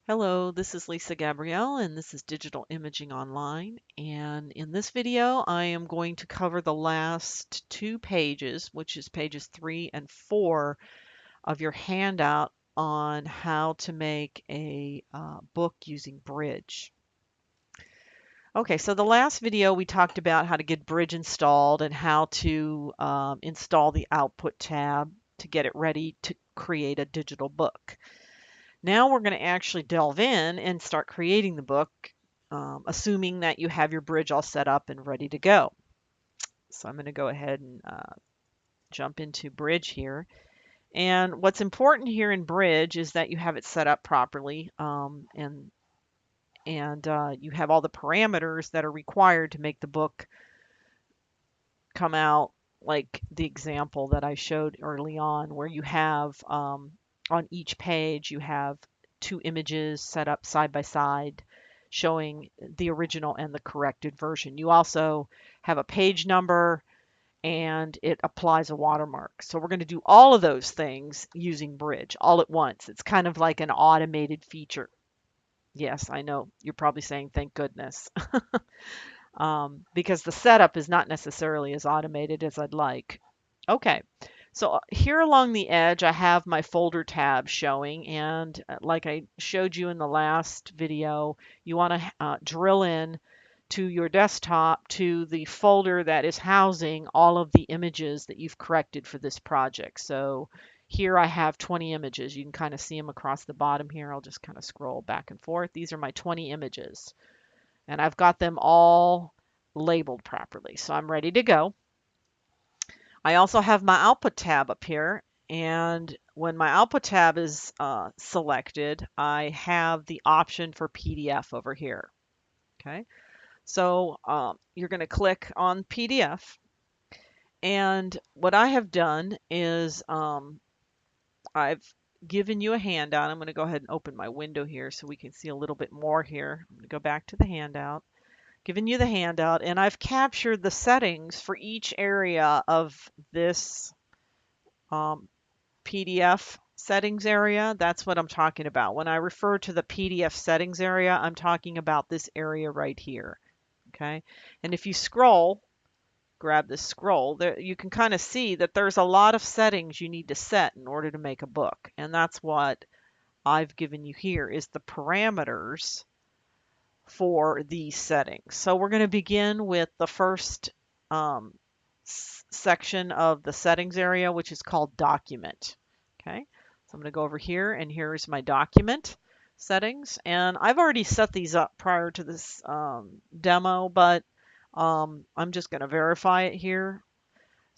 Hello, this is Lisa Gabrielle, and this is Digital Imaging Online. And in this video, I am going to cover the last two pages, which is pages 3 and 4 of your handout on how to make a book using Bridge. Okay, so the last video we talked about how to get Bridge installed and how to install the Output tab to get it ready to create a digital book. Now we're going to actually delve in and start creating the book, assuming that you have your bridge all set up and ready to go. So I'm going to go ahead and jump into Bridge here. And what's important here in Bridge is that you have it set up properly, and you have all the parameters that are required to make the book come out like the example that I showed early on, where you have on each page you have two images set up side by side showing the original and the corrected version. You also have a page number and it applies a watermark. So we're going to do all of those things using Bridge all at once. It's kind of like an automated feature. Yes, I know you're probably saying thank goodness. Because the setup is not necessarily as automated as I'd like. Okay, so here along the edge, I have my folder tab showing, and like I showed you in the last video, you want to drill in to your desktop to the folder that is housing all of the images that you've corrected for this project. So here I have 20 images. You can kind of see them across the bottom here. I'll just kind of scroll back and forth. These are my 20 images and I've got them all labeled properly. So I'm ready to go. I also have my output tab up here. And when my output tab is selected, I have the option for PDF over here. Okay. So you're going to click on PDF. And what I have done is I've given you a handout. I'm going to go ahead and open my window here so we can see a little bit more here. I'm going to go back to the handout. Given you the handout, and I've captured the settings for each area of this PDF settings area. That's what I'm talking about. When I refer to the PDF settings area, I'm talking about this area right here. Okay, and if you scroll, grab this scroll, there you can kind of see that there's a lot of settings you need to set in order to make a book, and that's what I've given you here is the parameters for these settings. So we're going to begin with the first section of the settings area, which is called document. Okay, so I'm going to go over here and here's my document settings. And I've already set these up prior to this demo, but I'm just going to verify it here.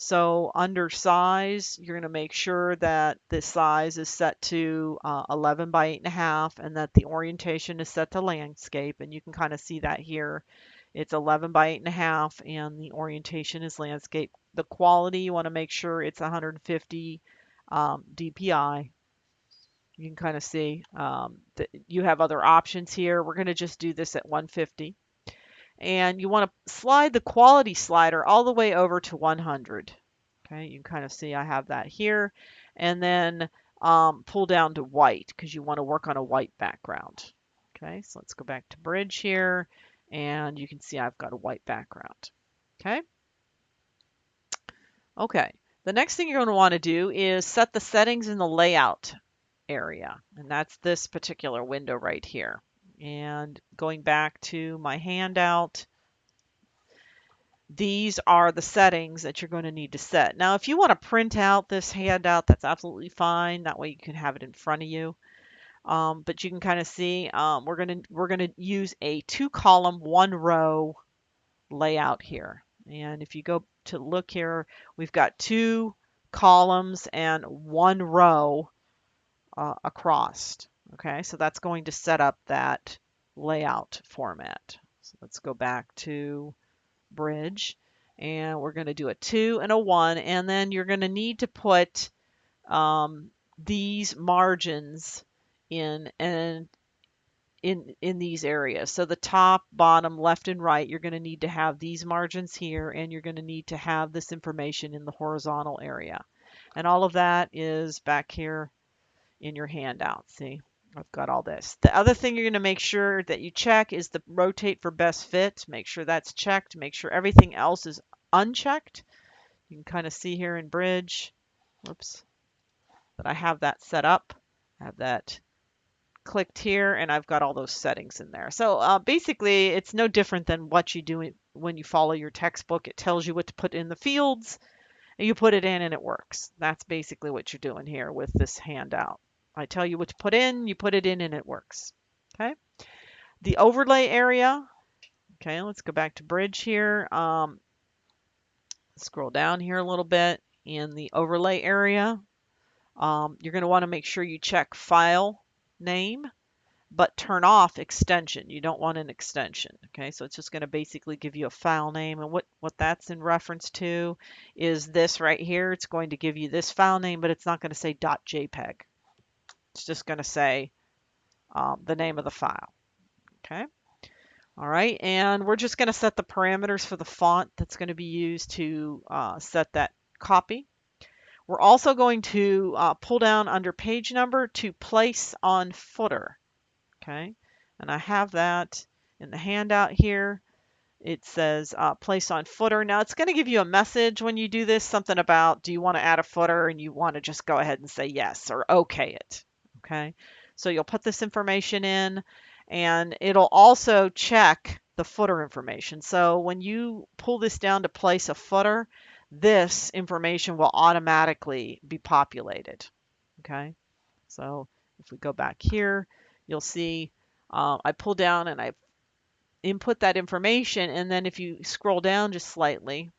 So under size, you're going to make sure that the size is set to 11 by 8.5 and that the orientation is set to landscape. And you can kind of see that here. It's 11 by 8.5 and the orientation is landscape. The quality, you want to make sure it's 150 DPI. You can kind of see that you have other options here. We're going to just do this at 150. And you want to slide the quality slider all the way over to 100. Okay, you can kind of see I have that here. And then pull down to white because you want to work on a white background. Okay, so let's go back to Bridge here. And you can see I've got a white background. Okay. Okay. The next thing you're going to want to do is set the settings in the layout area. And that's this particular window right here. And going back to my handout, these are the settings that you're going to need to set. Now, if you want to print out this handout, that's absolutely fine. That way you can have it in front of you. But you can kind of see we're gonna use a 2-column, 1-row layout here. And if you go to look here, we've got 2 columns and 1 row across. Okay, so that's going to set up that layout format. So let's go back to Bridge and we're going to do a 2 and a 1, and then you're going to need to put these margins in and in these areas. So the top, bottom, left, and right, you're going to need to have these margins here, and you're going to need to have this information in the horizontal area. And all of that is back here in your handout. See, I've got all this. The other thing you're going to make sure that you check is the rotate for best fit. Make sure that's checked. Make sure everything else is unchecked. You can kind of see here in Bridge, whoops, that I have that set up. I have that clicked here, and I've got all those settings in there. So basically, it's no different than what you do when you follow your textbook. It tells you what to put in the fields, and you put it in, and it works. That's basically what you're doing here with this handout. I tell you what to put in, you put it in, and it works. Okay. The overlay area. Okay, let's go back to Bridge here. Scroll down here a little bit. In the overlay area, you're going to want to make sure you check file name, but turn off extension. You don't want an extension. Okay, so it's just going to basically give you a file name, and what that's in reference to is this right here. It's going to give you this file name, but it's not going to say .jpeg. It's just going to say the name of the file. Okay. All right, and we're just going to set the parameters for the font that's going to be used to set that copy. We're also going to pull down under page number to place on footer. Okay, and I have that in the handout here. It says place on footer. Now it's going to give you a message when you do this, something about do you want to add a footer, and you want to just go ahead and say yes or okay it. Okay, so you'll put this information in, and it'll also check the footer information. So when you pull this down to place a footer, this information will automatically be populated. Okay, so if we go back here, you'll see I pull down and I input that information, and then if you scroll down just slightly,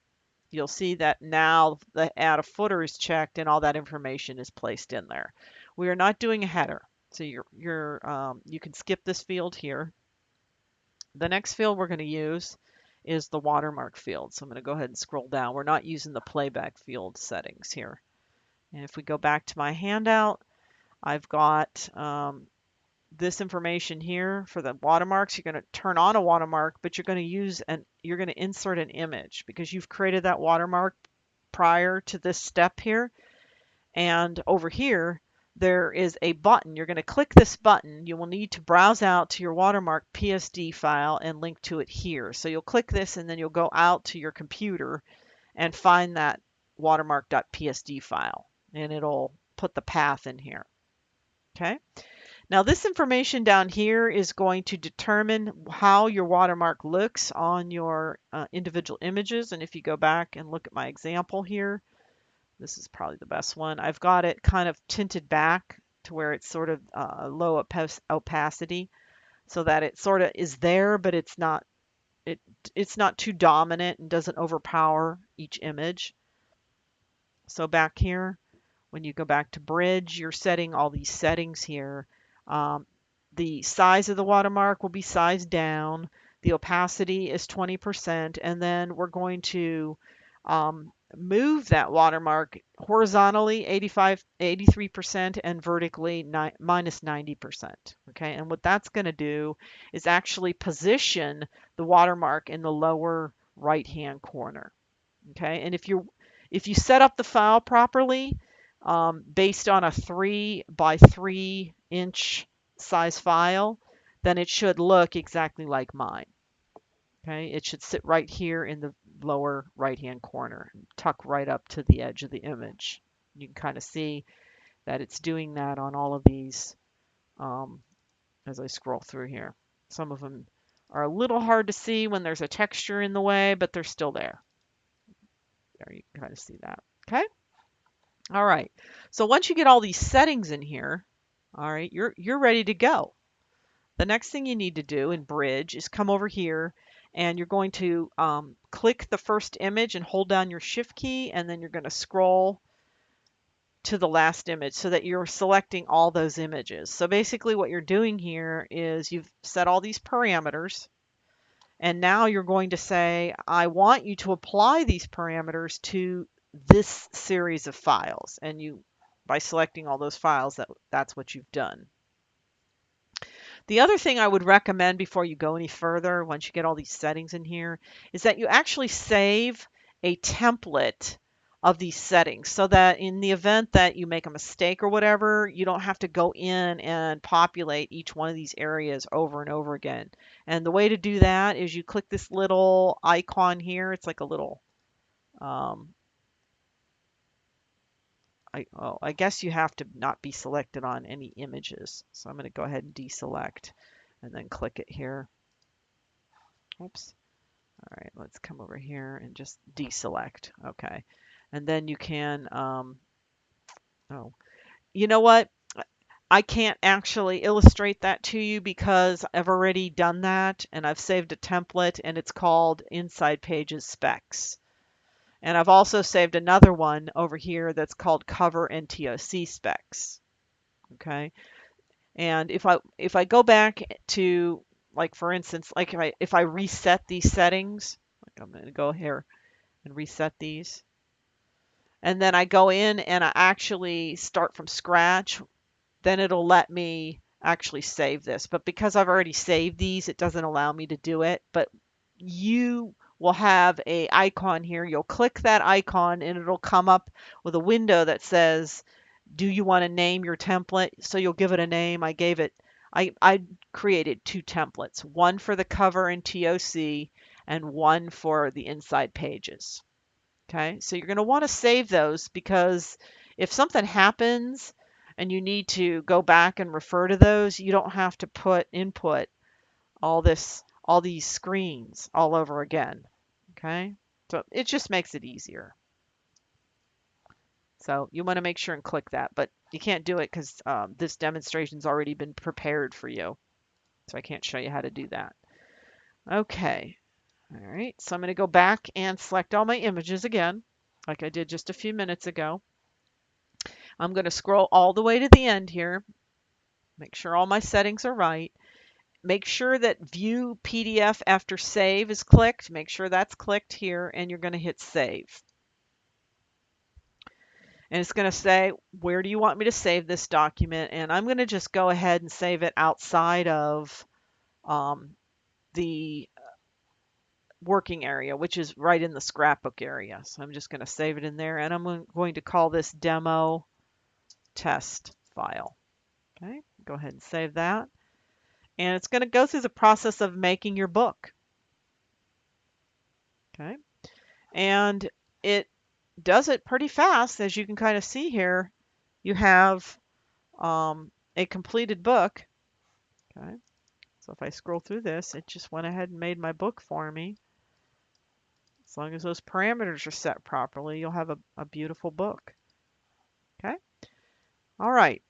you'll see that now the add a footer is checked and all that information is placed in there. We are not doing a header, so you can skip this field here. The next field we're going to use is the watermark field. So I'm going to go ahead and scroll down. We're not using the playback field settings here. And if we go back to my handout, I've got this information here for the watermarks. You're going to turn on a watermark, but you're going to insert an image because you've created that watermark prior to this step here. And over here, there is a button. You're going to click this button. You will need to browse out to your watermark PSD file and link to it here. So you'll click this, and then you'll go out to your computer and find that watermark.psd file, and it'll put the path in here. Okay. Now this information down here is going to determine how your watermark looks on your individual images. And if you go back and look at my example here, this is probably the best one. I've got it kind of tinted back to where it's sort of low opacity, so that it sort of is there, but it's not too dominant and doesn't overpower each image. So back here, when you go back to Bridge, you're setting all these settings here. The size of the watermark will be sized down. The opacity is 20%, and then we're going to move that watermark horizontally 83% and vertically minus 90%. Okay, and what that's going to do is actually position the watermark in the lower right-hand corner. Okay, and if you set up the file properly, based on a 3 by 3 inch size file, then it should look exactly like mine. Okay, it should sit right here in the lower right hand corner, tuck right up to the edge of the image. You can kind of see that it's doing that on all of these as I scroll through here. Some of them are a little hard to see when there's a texture in the way, but they're still there. There, you can kind of see that. Okay. All right. So once you get all these settings in here, all right, you're ready to go. The next thing you need to do in Bridge is come over here, and you're going to click the first image and hold down your Shift key, and then you're going to scroll to the last image so that you're selecting all those images. So basically what you're doing here is you've set all these parameters, and now you're going to say, I want you to apply these parameters to this series of files. And by selecting all those files, that's what you've done. The other thing I would recommend before you go any further, once you get all these settings in here, is that you actually save a template of these settings so that in the event that you make a mistake or whatever, you don't have to go in and populate each one of these areas over and over again. And the way to do that is you click this little icon here. It's like a little, um, I guess you have to not be selected on any images. So I'm going to go ahead and deselect and then click it here. Oops. All right, let's come over here and just deselect. Okay. And then you can, oh, you know what? I can't actually illustrate that to you because I've already done that and I've saved a template and it's called Inside Pages Specs. And I've also saved another one over here that's called Cover and TOC Specs. Okay. And if I go back to, like, for instance, like if I reset these settings, like I'm going to go here and reset these, and then I go in and I actually start from scratch, then it'll let me actually save this. But because I've already saved these, it doesn't allow me to do it. But you will have a icon here. You'll click that icon and it'll come up with a window that says, do you want to name your template? So you'll give it a name. I created two templates, one for the cover and TOC and one for the inside pages. Okay, so you're going to want to save those because if something happens and you need to go back and refer to those, you don't have to input all these screens all over again. Okay, so it just makes it easier. So you want to make sure and click that, but you can't do it because this demonstration's already been prepared for you. So I can't show you how to do that. Okay, all right, so I'm going to go back and select all my images again, like I did just a few minutes ago. I'm going to scroll all the way to the end here, make sure all my settings are right. Make sure that View PDF after Save is clicked. Make sure that's clicked here, and you're going to hit Save. And it's going to say, where do you want me to save this document? And I'm going to just go ahead and save it outside of the working area, which is right in the scrapbook area. So I'm just going to save it in there, and I'm going to call this demo test file. Okay, go ahead and save that. And it's going to go through the process of making your book. Okay, and it does it pretty fast. As you can kind of see here, you have a completed book. Okay, so if I scroll through this, it just went ahead and made my book for me. As long as those parameters are set properly, you'll have a beautiful book. Okay, all right.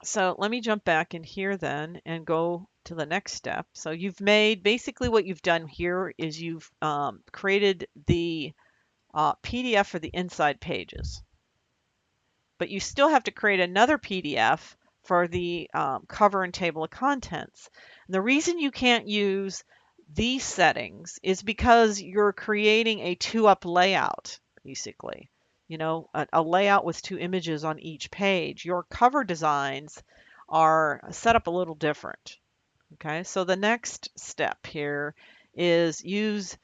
So let me jump back in here then and go to the next step. So you've made, basically what you've done here is you've created the PDF for the inside pages. But you still have to create another PDF for the cover and table of contents. And the reason you can't use these settings is because you're creating a two-up layout, basically. You know, a layout with two images on each page. Your cover designs are set up a little different. Okay, so the next step here is use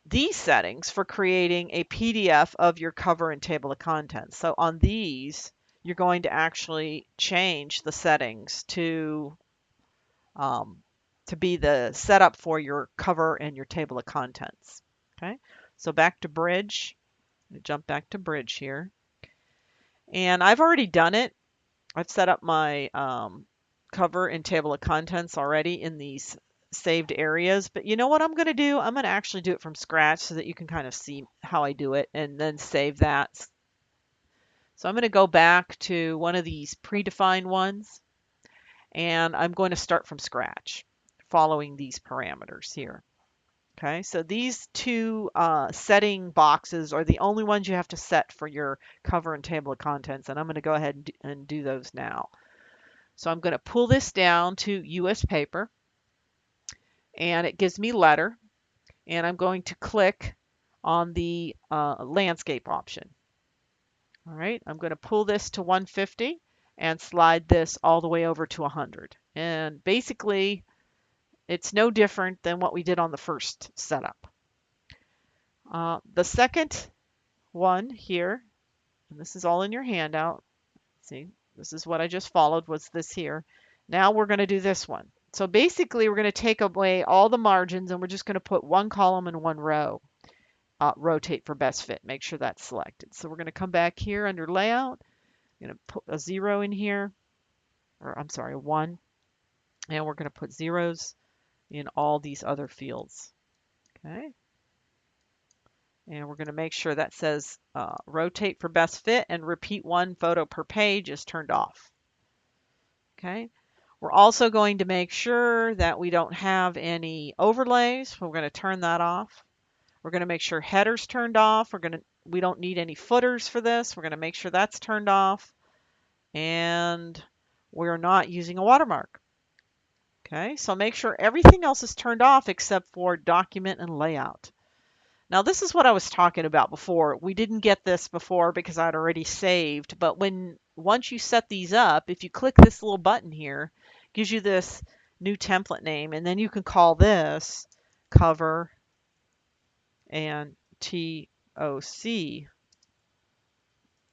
these settings for creating a PDF of your cover and table of contents. So on these, you're going to actually change the settings to be the setup for your cover and your table of contents. Okay, so back to Bridge. Jump back to Bridge here. And I've already done it. I've set up my cover and table of contents already in these saved areas. But you know what I'm going to do? I'm going to actually do it from scratch so that you can kind of see how I do it and then save that. So I'm going to go back to one of these predefined ones. And I'm going to start from scratch following these parameters here. Okay, so these two setting boxes are the only ones you have to set for your cover and table of contents, and I'm going to go ahead and do those now. So I'm going to pull this down to US paper, and it gives me letter, and I'm going to click on the landscape option. All right, I'm going to pull this to 150 and slide this all the way over to 100. And basically, it's no different than what we did on the first setup. The second one here, and this is all in your handout. See, this is what I just followed, was this here. Now we're going to do this one. So basically, we're going to take away all the margins, and we're just going to put one column and one row. Rotate for best fit. Make sure that's selected. So we're going to come back here under layout. I'm going to put a 0 in here, or I'm sorry, a 1. And we're going to put zeros in all these other fields. Okay. And we're going to make sure that says rotate for best fit and repeat one photo per page is turned off. Okay. We're also going to make sure that we don't have any overlays. We're going to turn that off. We're going to make sure headers turned off. We don't need any footers for this. We're going to make sure that's turned off. And we're not using a watermark. Okay, so make sure everything else is turned off except for document and layout. Now this is what I was talking about before. We didn't get this before because I'd already saved, but once you set these up, if you click this little button here, it gives you this new template name, and then you can call this cover and TOC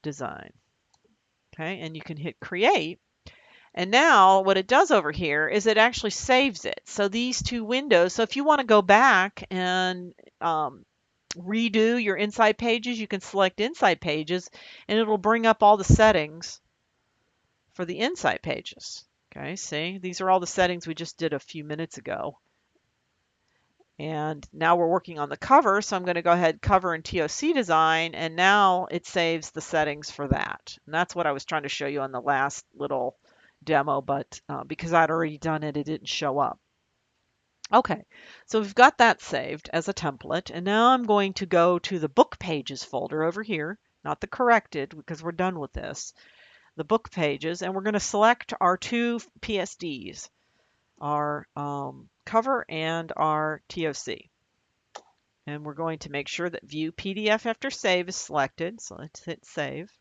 design. Okay, and you can hit create. And now what it does over here is it actually saves it. So these two windows, so if you want to go back and redo your inside pages, you can select inside pages and it'll bring up all the settings for the inside pages. Okay, see, these are all the settings we just did a few minutes ago. And now we're working on the cover, so I'm going to go ahead, cover and TOC design, and now it saves the settings for that. And that's what I was trying to show you on the last little demo, but because I'd already done it, it didn't show up. Okay, so we've got that saved as a template, and now I'm going to go to the book pages folder over here, not the corrected, because we're done with this, the book pages, and we're going to select our two PSDs, our cover and our TOC. And we're going to make sure that View PDF after Save is selected, so let's hit Save.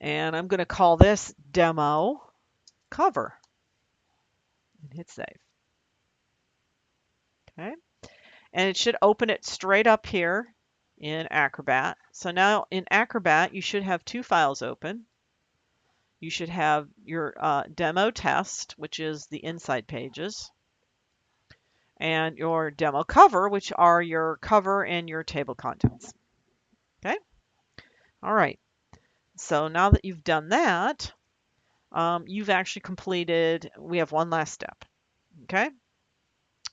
And I'm going to call this Demo Cover. And hit Save. Okay. And it should open it straight up here in Acrobat. So now in Acrobat, you should have two files open. You should have your demo test, which is the inside pages, and your demo cover, which are your cover and your table contents. Okay. All right. So now that you've done that, you've actually completed, we have one last step. Okay.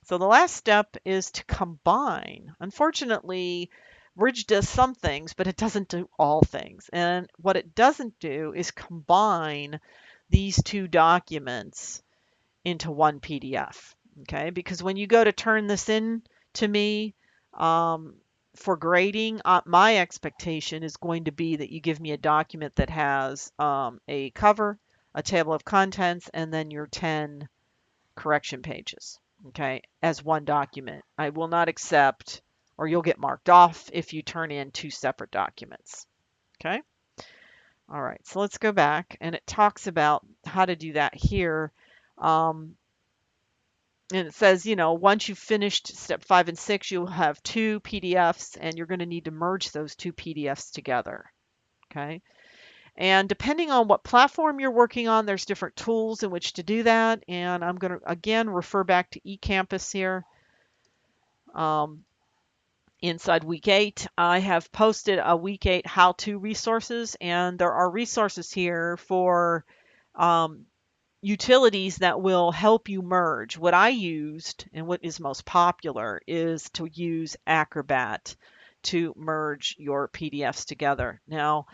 So the last step is to combine. Unfortunately, Bridge does some things, but it doesn't do all things. And what it doesn't do is combine these two documents into one PDF. Okay, because when you go to turn this in to me for grading, my expectation is going to be that you give me a document that has a cover, a table of contents, and then your 10 correction pages, okay, as one document. I will not accept, or you'll get marked off if you turn in two separate documents, okay? All right, so let's go back, and it talks about how to do that here. And it says, you know, once you've finished step 5 and 6, you'll have two PDFs, and you're going to need to merge those two PDFs together, okay? And depending on what platform you're working on, there's different tools in which to do that. And I'm going to, again, refer back to eCampus here. Inside week 8, I have posted a week 8 how-to resources, and there are resources here for utilities that will help you merge. What I used and what is most popular is to use Acrobat to merge your PDFs together. Now,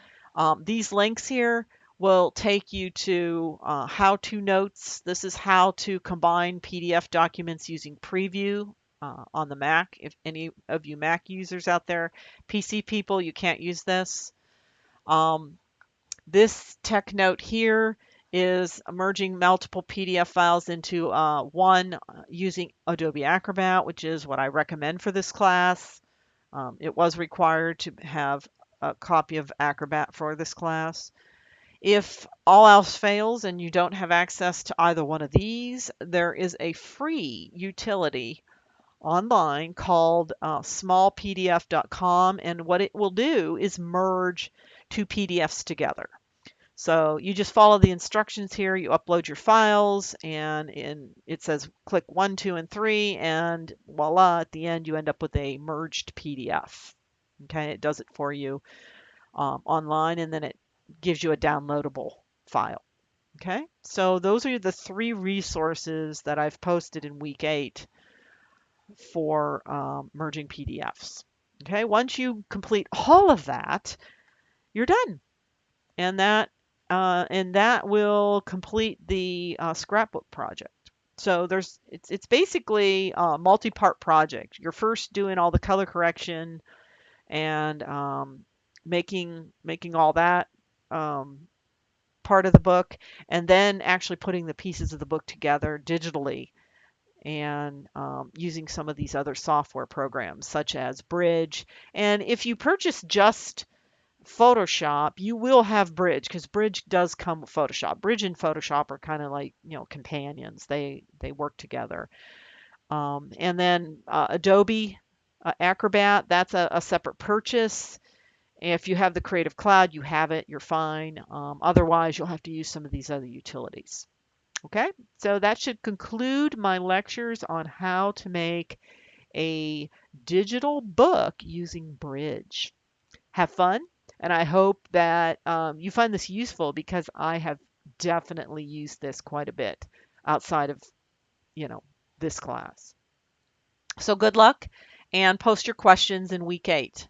these links here will take you to how-to notes. This is how to combine PDF documents using Preview on the Mac. If any of you Mac users out there, PC people, you can't use this. This tech note here is merging multiple PDF files into one using Adobe Acrobat, which is what I recommend for this class. It was required to have a copy of Acrobat for this class. If all else fails and you don't have access to either one of these, there is a free utility online called smallpdf.com, and what it will do is merge two PDFs together. So you just follow the instructions here, you upload your files, and it says click 1, 2, and 3, and voila, at the end you end up with a merged PDF. Okay, it does it for you online, and then it gives you a downloadable file. Okay, so those are the three resources that I've posted in week 8 for merging PDFs. Okay, once you complete all of that, you're done, and that will complete the scrapbook project. So it's basically a multi-part project. You're first doing all the color correction and making all that um, part of the book, and then actually putting the pieces of the book together digitally and using some of these other software programs such as Bridge. And if you purchase just Photoshop, you will have Bridge because Bridge does come with Photoshop. Bridge and Photoshop are kind of like, companions. They work together. And then Adobe Acrobat, that's a separate purchase. If you have the Creative Cloud, you have it, you're fine. Otherwise, you'll have to use some of these other utilities. Okay, so that should conclude my lectures on how to make a digital book using Bridge. Have fun, and I hope that you find this useful because I have definitely used this quite a bit outside of, you know, this class. So good luck and post your questions in week 8.